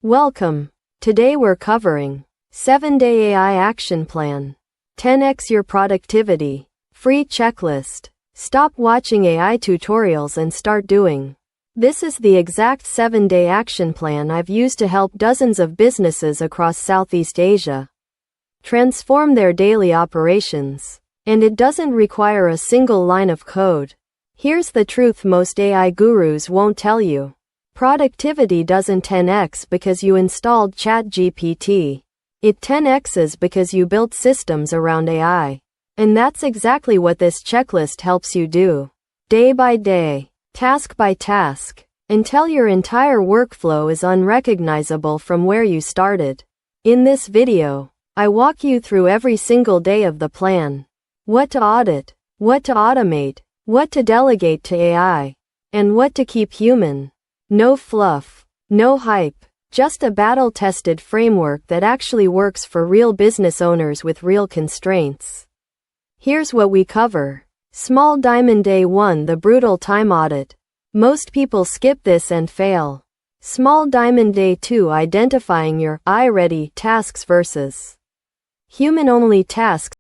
Welcome. Today we're covering 7-day AI action plan. 10x your productivity. Free checklist. Stop watching AI tutorials and start doing. This is the exact 7-day action plan I've used to help dozens of businesses across Southeast Asia transform their daily operations. And it doesn't require a single line of code. Here's the truth most AI gurus won't tell you. Productivity doesn't 10x because you installed ChatGPT. It 10x's because you built systems around AI. And that's exactly what this checklist helps you do. Day by day, task by task, until your entire workflow is unrecognizable from where you started. In this video, I walk you through every single day of the plan. What to audit, what to automate, what to delegate to AI, and what to keep human. No fluff, no hype, just a battle-tested framework that actually works for real business owners with real constraints. Here's what we cover. Small Diamond Day 1, the brutal time audit. Most people skip this and fail. Small Diamond Day 2, identifying your I-ready tasks versus human-only tasks.